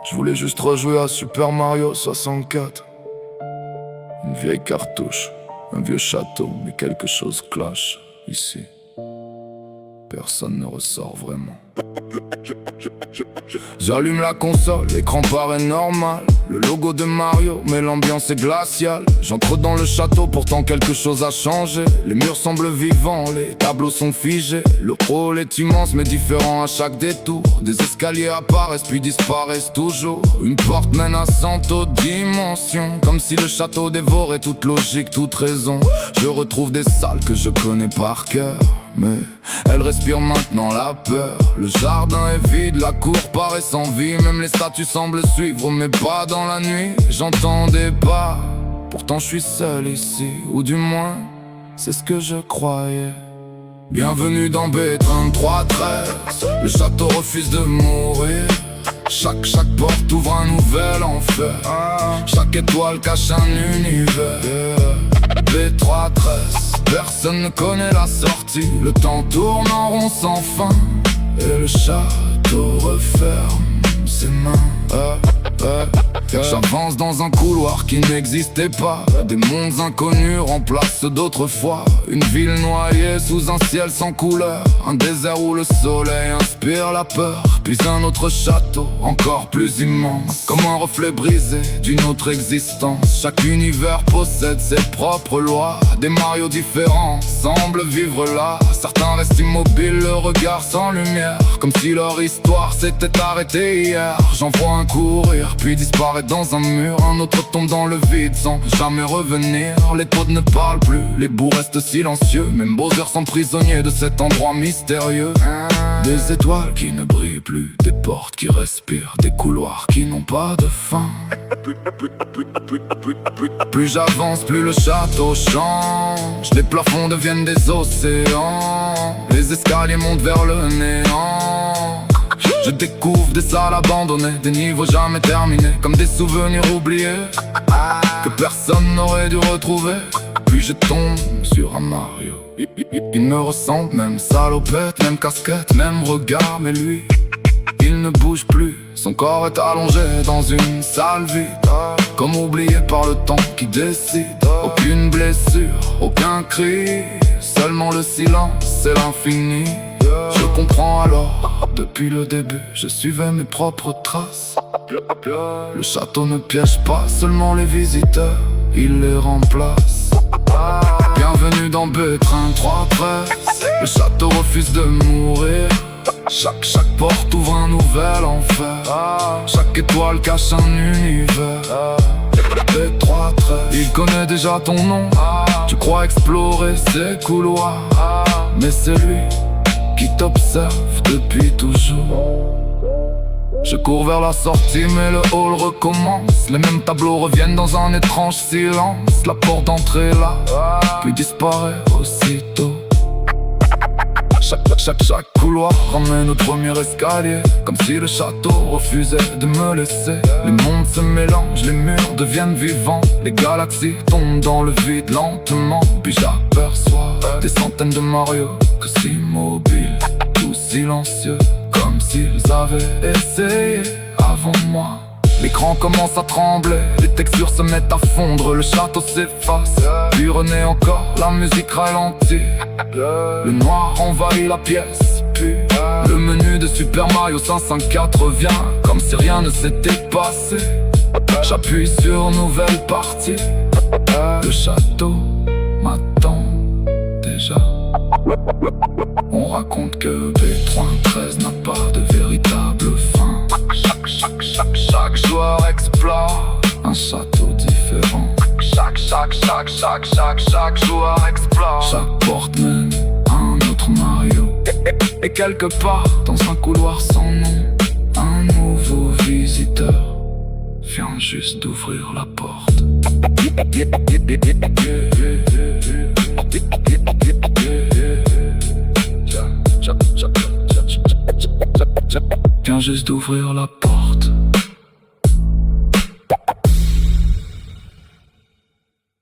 Je voulais juste rejouer à Super Mario 64. Une vieille cartouche, un vieux château, mais quelque chose cloche ici. Personne ne ressort vraiment. J'allume la console, l'écran paraît normal. Le logo de Mario, mais l'ambiance est glaciale. J'entre dans le château, pourtant quelque chose a changé. Les murs semblent vivants, les tableaux sont figés. Le hall est immense mais différent à chaque détour. Des escaliers apparaissent puis disparaissent toujours. Une porte mène à 100 autres dimensions. Comme si le château dévorait toute logique, toute raison. Je retrouve des salles que je connais par cœur, mais elle respire maintenant la peur. Le jardin est vide, la cour paraît sans vie. Même les statues semblent suivre, mais pas dans la nuit. J'entends des pas, pourtant je suis seul ici. Ou du moins, c'est ce que je croyais. Bienvenue dans B3313. Le château refuse de mourir. Chaque porte ouvre un nouvel enfer. Chaque étoile cache un univers. B313, personne ne connaît la sortie. Le temps tourne en rond sans fin, et le château referme ses mains. J'avance dans un couloir qui n'existait pas. Des mondes inconnus remplacent d'autrefois. Une ville noyée sous un ciel sans couleur. Un désert où le soleil inspire la peur. Puis un autre château, encore plus immense, comme un reflet brisé d'une autre existence. Chaque univers possède ses propres lois. Des Mario différents semblent vivre là. Certains restent immobiles, le regard sans lumière, comme si leur histoire s'était arrêtée hier. J'en vois un courir, puis disparaître dans un mur. Un autre tombe dans le vide sans jamais revenir. Les potes ne parlent plus, les bouts restent silencieux. Même Bowser sont prisonniers de cet endroit mystérieux. Des étoiles qui ne brillent plus, des portes qui respirent, des couloirs qui n'ont pas de fin. Plus j'avance, plus le château change. Les plafonds deviennent des océans. Les escaliers montent vers le néant. Je découvre des salles abandonnées, des niveaux jamais terminés, comme des souvenirs oubliés que personne n'aurait dû retrouver. Puis je tombe sur un Mario. Il me ressemble, même salopette, même casquette, même regard. Mais lui, il ne bouge plus. Son corps est allongé dans une salle vide, comme oublié par le temps qui décide. Aucune blessure, aucun cri, seulement le silence et l'infini. Je comprends alors, depuis le début, je suivais mes propres traces. Le château ne piège pas seulement les visiteurs, il les remplace. Bienvenue dans B3313. Le château refuse de mourir. Chaque porte ouvre un nouvel enfer. Chaque étoile cache un univers. B313, il connaît déjà ton nom. Tu crois explorer ses couloirs, mais c'est lui qui t'observe depuis toujours. Je cours vers la sortie mais le hall recommence. Les mêmes tableaux reviennent dans un étrange silence. La porte d'entrée est là, puis disparaît aussitôt. Chaque couloir ramène au premier escalier, comme si le château refusait de me laisser. Les mondes se mélangent, les murs deviennent vivants. Les galaxies tombent dans le vide lentement. Puis j'aperçois des centaines de Mario, tous immobiles, tous silencieux, comme s'ils avaient essayé avant moi. L'écran commence à trembler, les textures se mettent à fondre, le château s'efface, puis renaît encore, la musique ralentit. Le noir envahit la pièce, puis le menu de Super Mario 64 revient, comme si rien ne s'était passé. J'appuie sur nouvelle partie, le château m'attend déjà. On raconte que B313 n'a pas de véritable fin. Chaque joueur explore un château différent. Chaque joueur explore. Chaque porte mène à un autre Mario. Et quelque part dans un couloir sans nom, un nouveau visiteur vient juste d'ouvrir la porte. Vient juste d'ouvrir la porte.